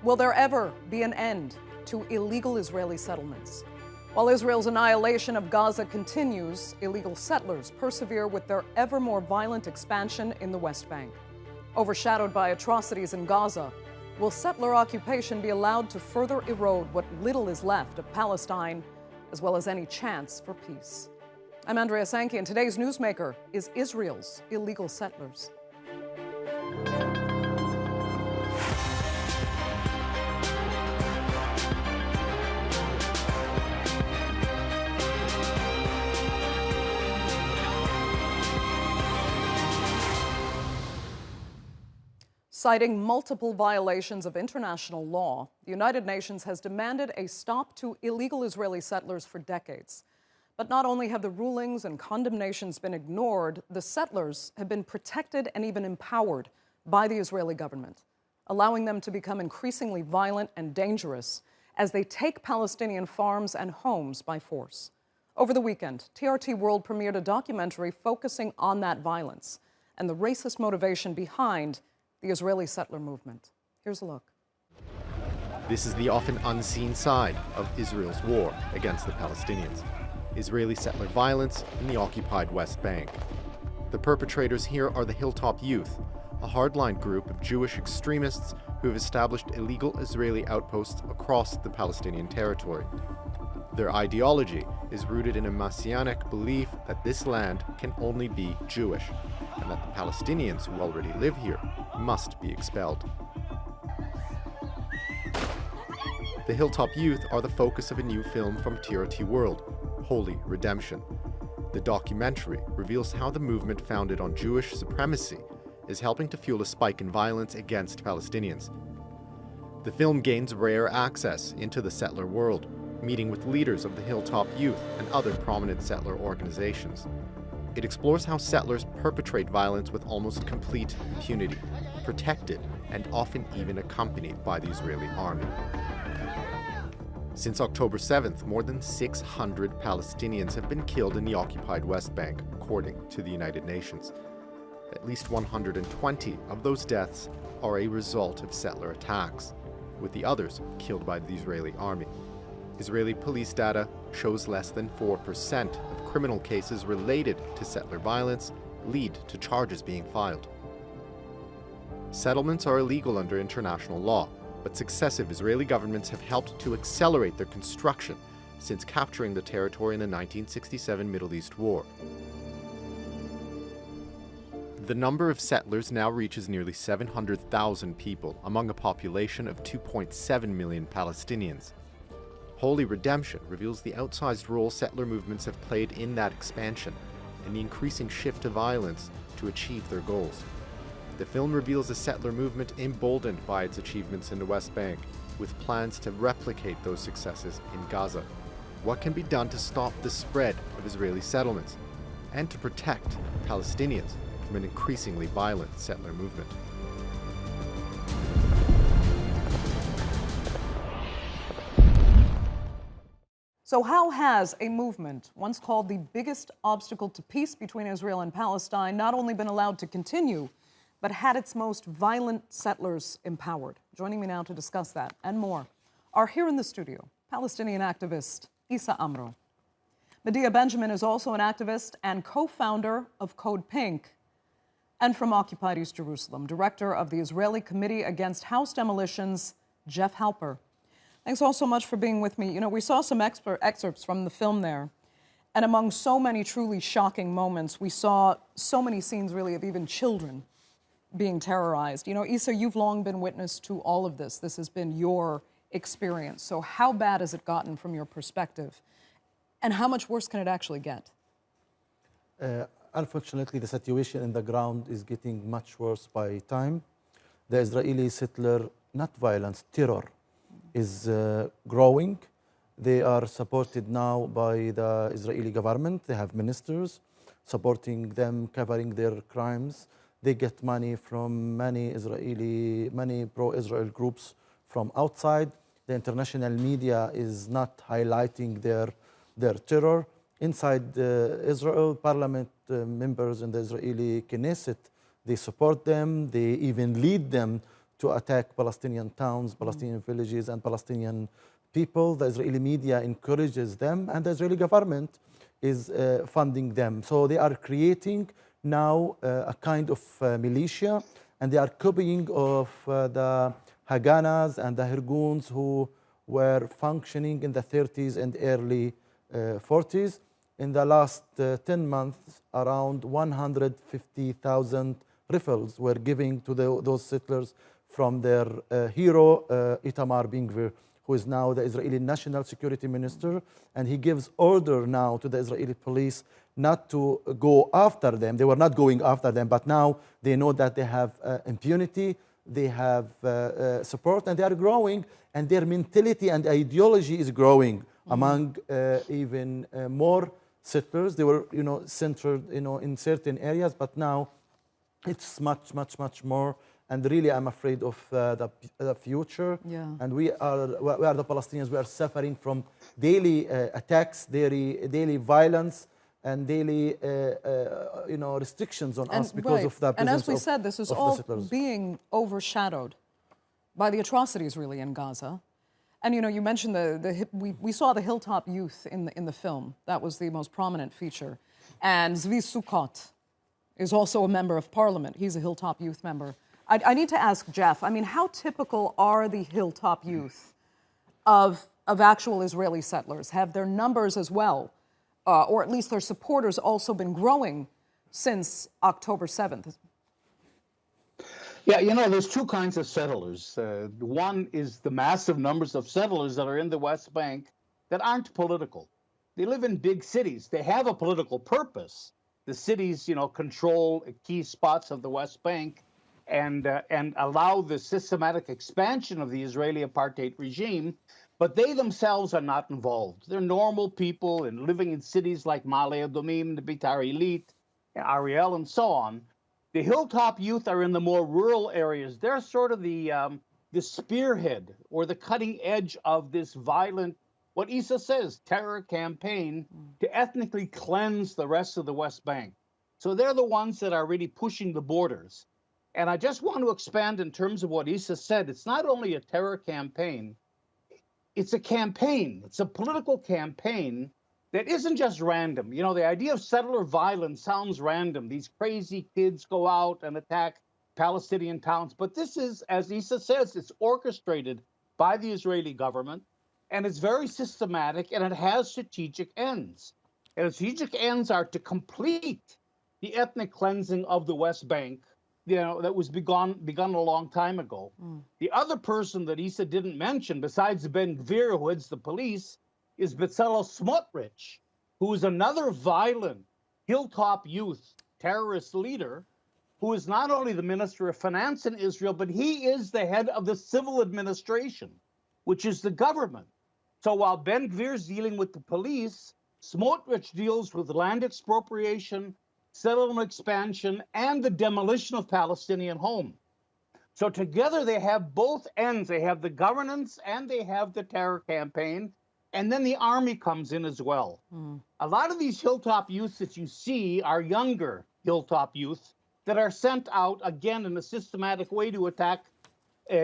Will there ever be an end to illegal Israeli settlements? While Israel's annihilation of Gaza continues, illegal settlers persevere with their ever more violent expansion in the West Bank. Overshadowed by atrocities in Gaza, will settler occupation be allowed to further erode what little is left of Palestine, as well as any chance for peace? I'm Andrea Sankey, and today's newsmaker is Israel's illegal settlers. Citing multiple violations of international law, the United Nations has demanded a stop to illegal Israeli settlers for decades. But not only have the rulings and condemnations been ignored, the settlers have been protected and even empowered by the Israeli government, allowing them to become increasingly violent and dangerous as they take Palestinian farms and homes by force. Over the weekend, TRT World premiered a documentary focusing on that violence and the racist motivation behind the Israeli settler movement. Here's a look. This is the often unseen side of Israel's war against the Palestinians. Israeli settler violence in the occupied West Bank. The perpetrators here are the Hilltop Youth, a hardline group of Jewish extremists who have established illegal Israeli outposts across the Palestinian territory. Their ideology is rooted in a messianic belief that this land can only be Jewish, and that the Palestinians who already live here must be expelled. The Hilltop Youth are the focus of a new film from TRT World, Holy Redemption. The documentary reveals how the movement founded on Jewish supremacy is helping to fuel a spike in violence against Palestinians. The film gains rare access into the settler world, meeting with leaders of the Hilltop Youth and other prominent settler organizations. It explores how settlers perpetrate violence with almost complete impunity, protected and often even accompanied by the Israeli army. Since October 7th, more than 600 Palestinians have been killed in the occupied West Bank, according to the United Nations. At least 120 of those deaths are a result of settler attacks, with the others killed by the Israeli army. Israeli police data shows less than 4% of criminal cases related to settler violence lead to charges being filed. Settlements are illegal under international law, but successive Israeli governments have helped to accelerate their construction since capturing the territory in the 1967 Middle East War. The number of settlers now reaches nearly 700,000 people among a population of 2.7 million Palestinians. Holy Redemption reveals the outsized role settler movements have played in that expansion and the increasing shift to violence to achieve their goals. The film reveals a settler movement emboldened by its achievements in the West Bank, with plans to replicate those successes in Gaza. What can be done to stop the spread of Israeli settlements and to protect Palestinians from an increasingly violent settler movement? So how has a movement, once called the biggest obstacle to peace between Israel and Palestine, not only been allowed to continue, but had its most violent settlers empowered? Joining me now to discuss that and more are here in the studio, Palestinian activist Issa Amro. Medea Benjamin is also an activist and co-founder of Code Pink, and from Occupied East Jerusalem, director of the Israeli Committee Against House Demolitions, Jeff Halper. Thanks all so much for being with me. You know, we saw some excerpts from the film there, and among so many truly shocking moments, we saw so many scenes really of even children being terrorized. You know, Issa, you've long been witness to all of this. This has been your experience. So how bad has it gotten from your perspective? And how much worse can it actually get? Unfortunately, the situation in the ground is getting much worse by time. The Israeli settler, not violence, terror, is growing. They are supported now by the Israeli government. They have ministers supporting them, covering their crimes. They get money from many pro-Israel groups from outside. The international media is not highlighting their terror. Inside Israel, parliament members in the Israeli Knesset, they support them. They even lead them to attack Palestinian towns, Palestinian villages, and Palestinian people. The Israeli media encourages them, and the Israeli government is funding them. So they are creating now a kind of militia, and they are copying of the Haganas and the Hirguns who were functioning in the 30s and early 40s. In the last 10 months, around 150,000 rifles were given to those settlers from their hero, Itamar Ben-Gvir, who is now the Israeli National Security Minister, and he gives order now to the Israeli police not to go after them. They were not going after them, but now they know that they have impunity, they have support, and they are growing, and their mentality and ideology is growing among even more settlers. They were, centered, in certain areas, but now it's much, much, much more. And really, I'm afraid of the future. Yeah. And we are the Palestinians. We are suffering from daily attacks, daily violence, and daily, restrictions on us because of the presence. And as we said, this is all being overshadowed by the atrocities, really, in Gaza. And you mentioned we saw the Hilltop Youth in the film. That was the most prominent feature. And Zvi Sukkot is also a member of parliament. He's a Hilltop Youth member. I need to ask Jeff, how typical are the Hilltop Youth of actual Israeli settlers? Have their numbers as well, or at least their supporters, also been growing since October 7th? Yeah, there's two kinds of settlers. One is the massive numbers of settlers that are in the West Bank that aren't political. They live in big cities. They have a political purpose. The cities, control key spots of the West Bank and allow the systematic expansion of the Israeli apartheid regime, but they themselves are not involved. They're normal people and living in cities like Ma'ale Adumim, the Beitar Illit, Ariel, and so on. The Hilltop Youth are in the more rural areas. They're sort of the spearhead or the cutting edge of this violent, what Issa says, terror campaign to ethnically cleanse the rest of the West Bank. So they're the ones that are really pushing the borders. And I just want to expand in terms of what Issa said. It's not only a terror campaign, it's a campaign. It's a political campaign that isn't just random. The idea of settler violence sounds random. These crazy kids go out and attack Palestinian towns. But this is, as Issa says, it's orchestrated by the Israeli government, and it's very systematic, and it has strategic ends. And the strategic ends are to complete the ethnic cleansing of the West Bank, that was begun a long time ago. The other person that Issa didn't mention, besides Ben-Gvir, who heads the police, is Bezalel Smotrich, who is another violent Hilltop Youth terrorist leader, who is not only the Minister of Finance in Israel, but he is the head of the civil administration, which is the government. So while Ben-Gvir is dealing with the police, Smotrich deals with land expropriation, settlement expansion, and the demolition of Palestinian homes. So together they have both ends. They have the governance and they have the terror campaign. And then the army comes in as well. A lot of these Hilltop Youths that you see are younger Hilltop Youth that are sent out, again, in a systematic way to attack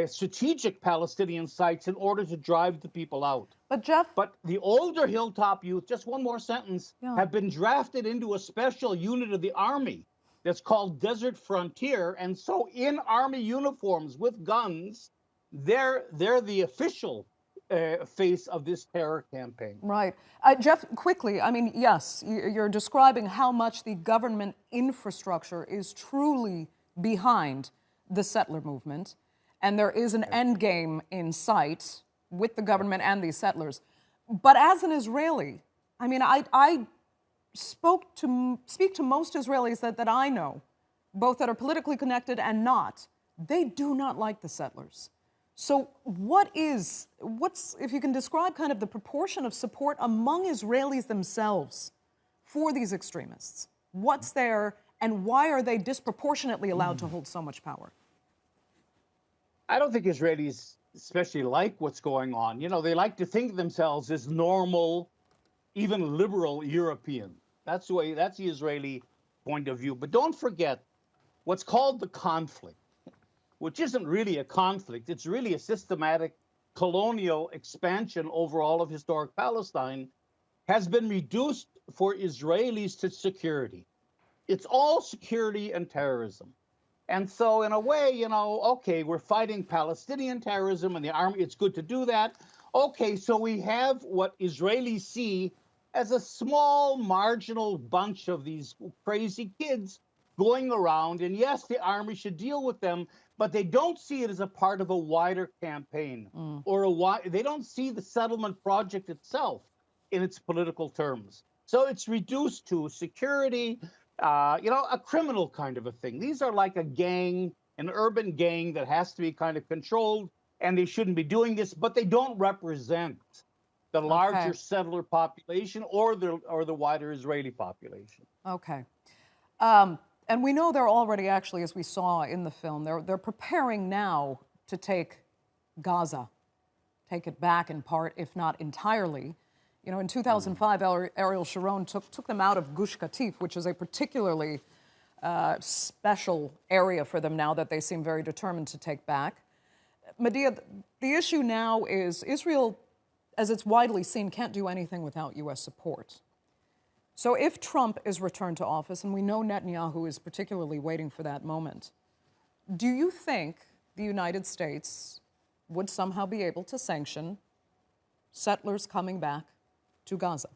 strategic Palestinian sites in order to drive the people out. But Jeff... But the older Hilltop Youth, just one more sentence, have been drafted into a special unit of the army that's called Desert Frontier. And so in army uniforms with guns, they're the official face of this terror campaign. Right. Jeff, quickly, yes, you're describing how much the government infrastructure is truly behind the settler movement. And there is an end game in sight with the government and these settlers. But as an Israeli, I speak to most Israelis that I know, both that are politically connected and not. They do not like the settlers. So what's, if you can describe kind of the proportion of support among Israelis themselves for these extremists? What's there, and why are they disproportionately allowed to hold so much power? I don't think Israelis especially like what's going on. They like to think of themselves as normal, even liberal European. That's the Israeli point of view. But don't forget what's called the conflict. which isn't really a conflict, it's really a systematic colonial expansion over all of historic Palestine, has been reduced for Israelis to security. It's all security and terrorism. And so, in a way, okay, we're fighting Palestinian terrorism and the army, it's good to do that. Okay, so we have what Israelis see as a small, marginal bunch of these crazy kids going around. And yes, the army should deal with them, but they don't see it as a part of a wider campaign they don't see the settlement project itself in its political terms. So it's reduced to security, a criminal kind of a thing. These are like a gang, an urban gang that has to be kind of controlled, and they shouldn't be doing this, but they don't represent the larger settler population or the wider Israeli population. Okay. And we know they're already actually, as we saw in the film, they're preparing now to take Gaza, take it back in part, if not entirely. In 2005, Ariel Sharon took them out of Gush Katif, which is a particularly special area for them now that they seem very determined to take back. Medea, the issue now is Israel, as it's widely seen, can't do anything without U.S. support. So if Trump is returned to office, and we know Netanyahu is particularly waiting for that moment, do you think the United States would somehow be able to sanction settlers coming back to Gaza?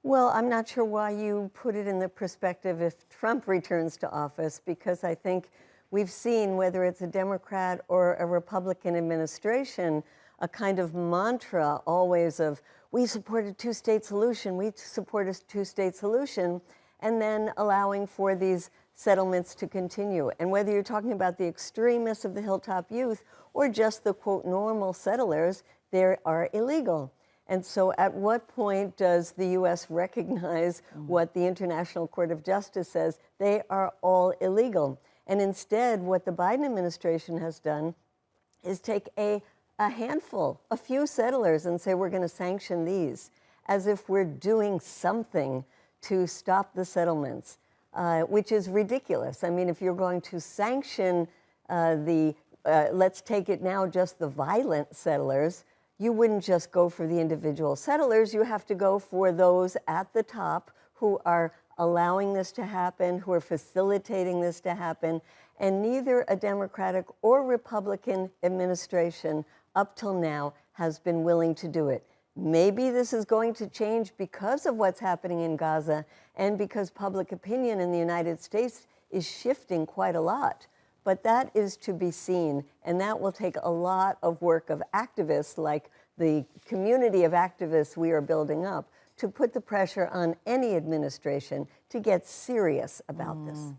Well, I'm not sure why you put it in the perspective if Trump returns to office, because I think we've seen, whether it's a Democrat or a Republican administration, a kind of mantra always of, we support a two-state solution, we support a two-state solution, and then allowing for these settlements to continue. And whether you're talking about the extremists of the Hilltop Youth or just the, quote, normal settlers, they are illegal. And so at what point does the U.S. recognize what the International Court of Justice says? They are all illegal. And instead, what the Biden administration has done is take a handful, a few settlers, and say, we're going to sanction these, as if we're doing something to stop the settlements, which is ridiculous. I mean, if you're going to sanction let's take it now, just the violent settlers, you wouldn't just go for the individual settlers. You have to go for those at the top who are allowing this to happen, who are facilitating this to happen. And neither a Democratic or Republican administration up till now has been willing to do it. Maybe this is going to change because of what's happening in Gaza and because public opinion in the United States is shifting quite a lot. But that is to be seen, and that will take a lot of work of activists, like the community of activists we are building up, to put the pressure on any administration to get serious about this.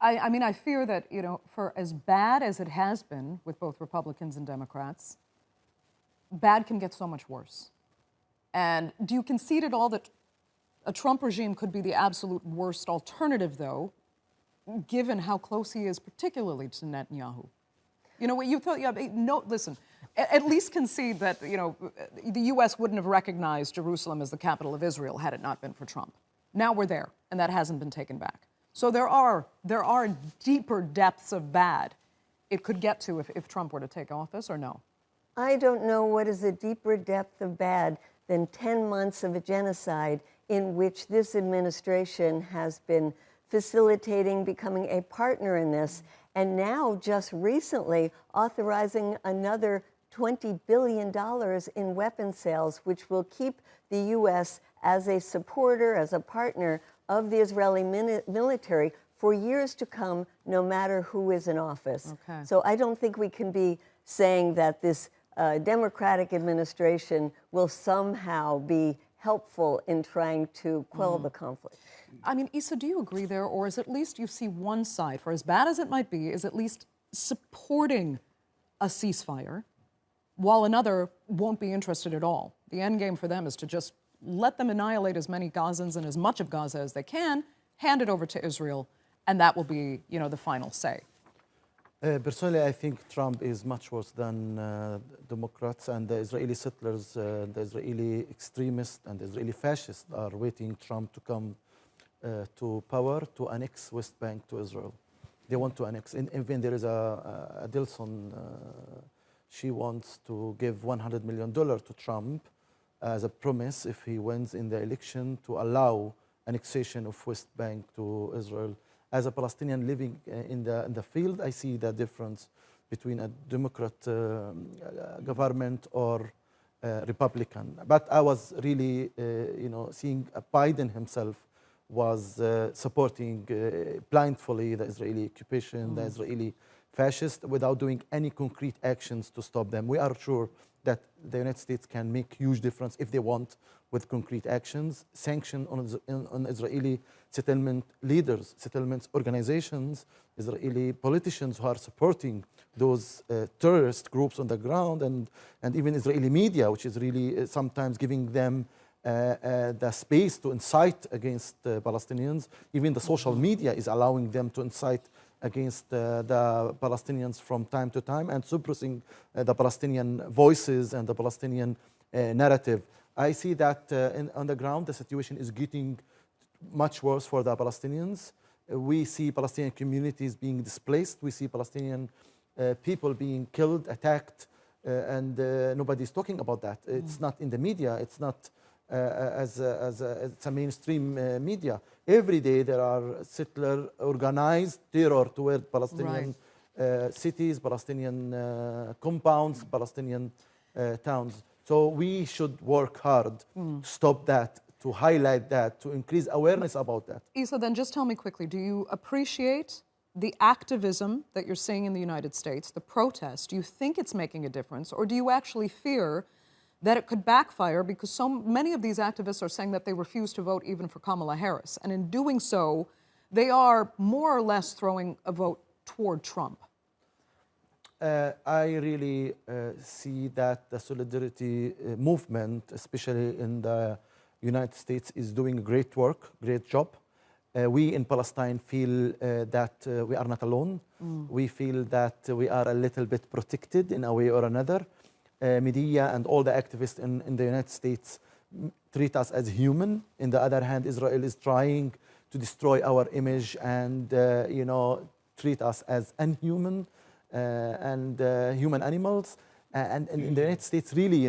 I mean, I fear that, for as bad as it has been with both Republicans and Democrats, bad can get so much worse. And do you concede at all that a Trump regime could be the absolute worst alternative, though, given how close he is, particularly to Netanyahu? What you thought, listen, at least concede that, the U.S. wouldn't have recognized Jerusalem as the capital of Israel had it not been for Trump. Now we're there, and that hasn't been taken back. So there are deeper depths of bad it could get to if Trump were to take office, or no? I don't know what is a deeper depth of bad than 10 months of a genocide in which this administration has been facilitating, becoming a partner in this, and now just recently authorizing another $20 billion in weapon sales, which will keep the U.S. as a supporter, as a partner of the Israeli military for years to come, no matter who is in office. Okay. So I don't think we can be saying that this Democratic administration will somehow be helpful in trying to quell the conflict. I mean, Issa, do you agree there, or is at least you see one side, for as bad as it might be, is at least supporting a ceasefire, while another won't be interested at all? The end game for them is to just let them annihilate as many Gazans and as much of Gaza as they can, hand it over to Israel, and that will be, the final say. Personally, I think Trump is much worse than Democrats, and the Israeli settlers, the Israeli extremists and the Israeli fascists are waiting Trump to come to power to annex West Bank to Israel. They want to annex. And even there is a Dilson, she wants to give $100 million to Trump as a promise if he wins in the election to allow annexation of West Bank to Israel. As a Palestinian living in the field, I see the difference between a Democrat government or Republican. But I was really, seeing Biden himself was supporting blindly the Israeli occupation, the Israeli fascists, without doing any concrete actions to stop them. We are sure that the United States can make huge difference if they want with concrete actions, sanction on Israeli settlement leaders, settlement organizations, Israeli politicians who are supporting those terrorist groups on the ground, and even Israeli media, which is really sometimes giving them the space to incite against Palestinians. Even the social media is allowing them to incite against the Palestinians from time to time and suppressing the Palestinian voices and the Palestinian narrative. I see that on the ground, the situation is getting much worse for the Palestinians. We see Palestinian communities being displaced. We see Palestinian people being killed, attacked, and nobody's talking about that. It's not in the media. It's not it's a mainstream media. Every day there are settler organized terror toward Palestinian cities, Palestinian compounds, Palestinian towns. So we should work hard to stop that, to highlight that, to increase awareness about that. Issa, then just tell me quickly, do you appreciate the activism that you're seeing in the United States, the protest? Do you think it's making a difference, or do you actually fear that it could backfire because so many of these activists are saying that they refuse to vote even for Kamala Harris, and in doing so, they are more or less throwing a vote toward Trump? I really see that the solidarity movement, especially in the United States, is doing great work, great job. We in Palestine feel that we are not alone. We feel that we are a little bit protected in a way or another. Media and all the activists in the United States treat us as human. On the other hand, Israel is trying to destroy our image and treat us as unhuman and human animals. And in the United States, really,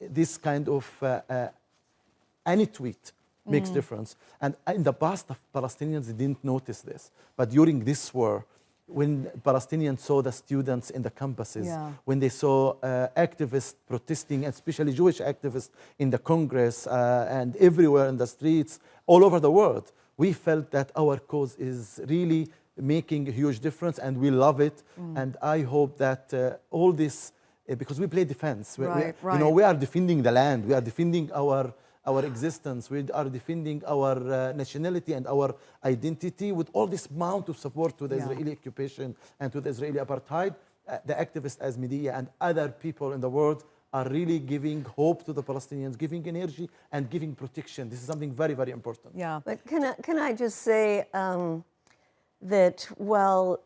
this kind of any tweet makes difference. And in the past, the Palestinians didn't notice this. But during this war, when Palestinians saw the students in the campuses, when they saw activists protesting, especially Jewish activists in the Congress and everywhere in the streets, all over the world, we felt that our cause is really making a huge difference, and we love it. And I hope that all this, because we play defense, we are defending the land, we are defending our existence, we are defending our nationality and our identity with all this amount of support to the Israeli occupation and to the Israeli apartheid. The activists as media and other people in the world are really giving hope to the Palestinians, giving energy and giving protection. This is something very, very important. Yeah. But can I just say that while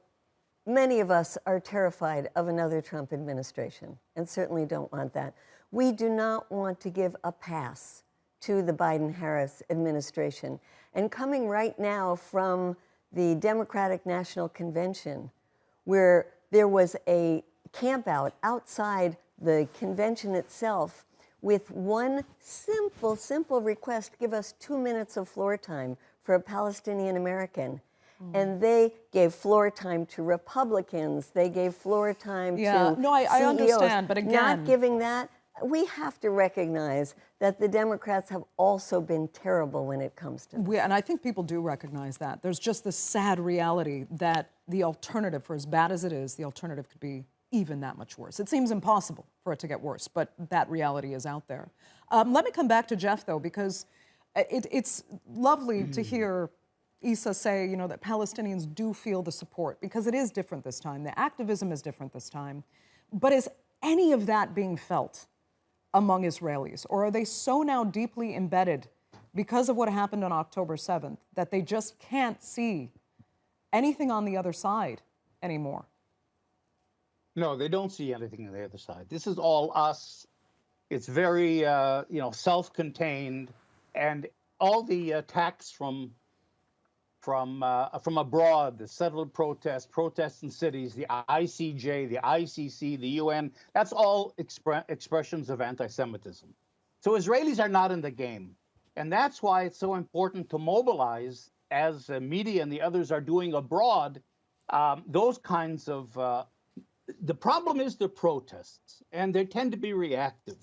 many of us are terrified of another Trump administration and certainly don't want that, we do not want to give a pass to the Biden-Harris administration. And coming right now from the Democratic National Convention, where there was a campout outside the convention itself with one simple request: give us 2 minutes of floor time for a Palestinian American. And they gave floor time to Republicans. They gave floor time to CEOs. I understand, but again, not giving that. We have to recognize that the Democrats have also been terrible when it comes to this. And I think people do recognize that. There's just this sad reality that the alternative, for as bad as it is, the alternative could be even that much worse. It seems impossible for it to get worse, but that reality is out there. Let me come back to Jeff, though, because it's lovely to hear Issa say, that Palestinians do feel the support, because it is different this time. The activism is different this time. But is any of that being felt among Israelis? Or are they so now deeply embedded because of what happened on October 7th that they just can't see anything on the other side anymore? No, they don't see anything on the other side. This is all us. It's very, self-contained, and all the attacks from from abroad, the settler protests in cities, the ICJ, the ICC, the UN. That's all expressions of anti-Semitism. So Israelis are not in the game. And that's why it's so important to mobilize, as media and the others are doing abroad, those kinds of... the problem is the protests, and they tend to be reactive.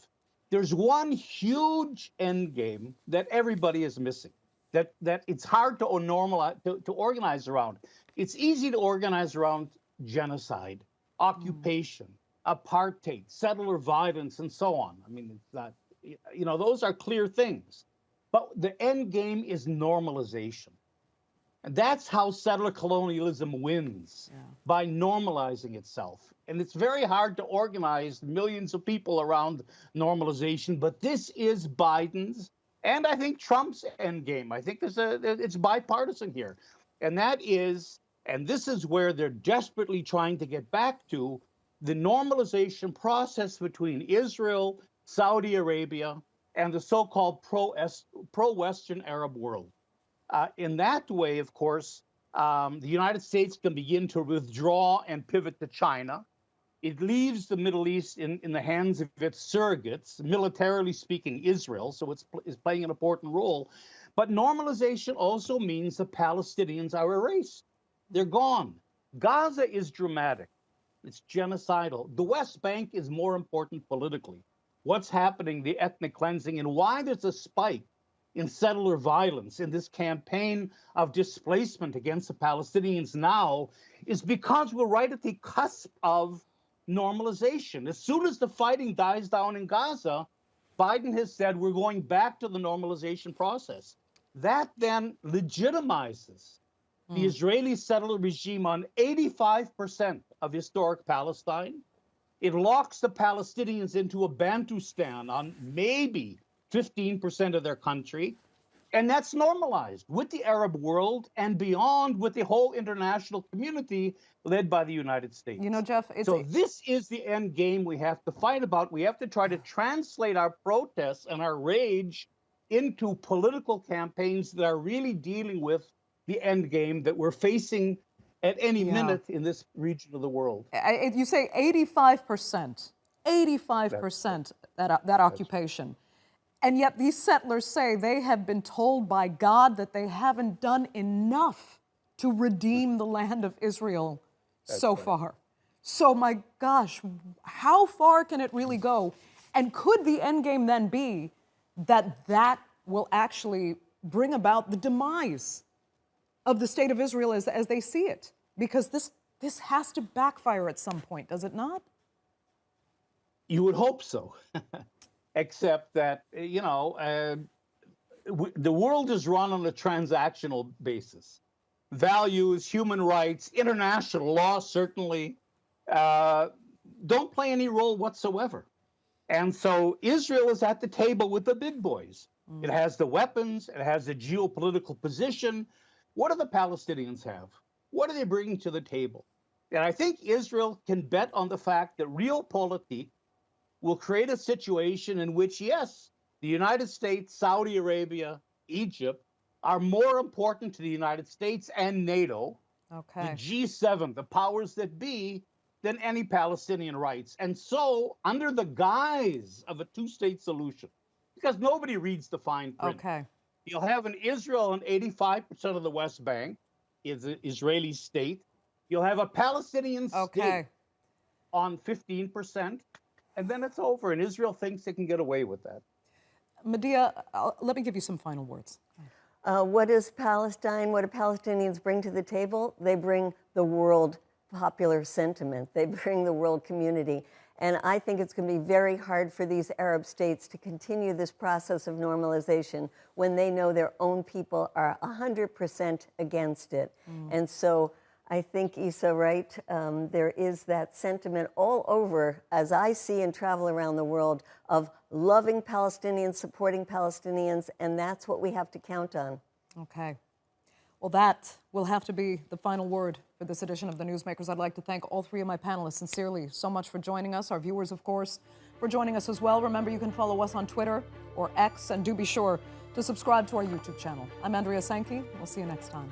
There's one huge end game that everybody is missing, that it's hard to normalize, to organize around. It's easy to organize around genocide, occupation, apartheid, settler violence, and so on. I mean, it's not, those are clear things. But the end game is normalization. And that's how settler colonialism wins, by normalizing itself. And it's very hard to organize millions of people around normalization, but this is Biden's and I think Trump's end game. I think it's bipartisan here. And this is where they're desperately trying to get back to the normalization process between Israel, Saudi Arabia, and the so-called pro-Western Arab world. In that way, of course, the United States can begin to withdraw and pivot to China. It leaves the Middle East in the hands of its surrogates, militarily speaking, Israel, so it's playing an important role. But normalization also means the Palestinians are erased. They're gone. Gaza is dramatic. It's genocidal. The West Bank is more important politically. What's happening, the ethnic cleansing, and why there's a spike in settler violence in this campaign of displacement against the Palestinians now is because we're right at the cusp of normalization. As soon as the fighting dies down in Gaza, Biden has said we're going back to the normalization process. That then legitimizes the Israeli settler regime on 85% of historic Palestine. It locks the Palestinians into a Bantustan on maybe 15% of their country. And that's normalized with the Arab world and beyond, with the whole international community led by the United States. You know, Jeff, this is the end game we have to fight about. We have to try to translate our protests and our rage into political campaigns that are really dealing with the end game that we're facing at any minute in this region of the world. You say 85%, 85% that occupation. And yet these settlers say they have been told by God that they haven't done enough to redeem the land of Israel so far. So my gosh, how far can it really go? And could the end game then be that will actually bring about the demise of the state of Israel as they see it? Because this has to backfire at some point, does it not? You would hope so. Except that, the world is run on a transactional basis. Values, human rights, international law certainly don't play any role whatsoever. And so Israel is at the table with the big boys. It has the weapons, it has the geopolitical position. What do the Palestinians have? What are they bringing to the table? And I think Israel can bet on the fact that realpolitik will create a situation in which, yes, the United States, Saudi Arabia, Egypt are more important to the United States and NATO, the G7, the powers that be, than any Palestinian rights. And so, under the guise of a two-state solution, because nobody reads the fine print, you'll have an Israel on 85% of the West Bank, is an Israeli state. You'll have a Palestinian state on 15%. And then it's over, and Israel thinks they can get away with that. Medea, let me give you some final words. What is Palestine? What do Palestinians bring to the table? They bring the world popular sentiment. They bring the world community. And I think it's going to be very hard for these Arab states to continue this process of normalization when they know their own people are 100% against it. And so I think, Issa, right, there is that sentiment all over, as I see and travel around the world, of loving Palestinians, supporting Palestinians, and that's what we have to count on. Okay. Well, that will have to be the final word for this edition of The Newsmakers. I'd like to thank all three of my panelists sincerely so much for joining us, our viewers, of course, for joining us as well. Remember, you can follow us on Twitter or X, and do be sure to subscribe to our YouTube channel. I'm Andrea Sankey. We'll see you next time.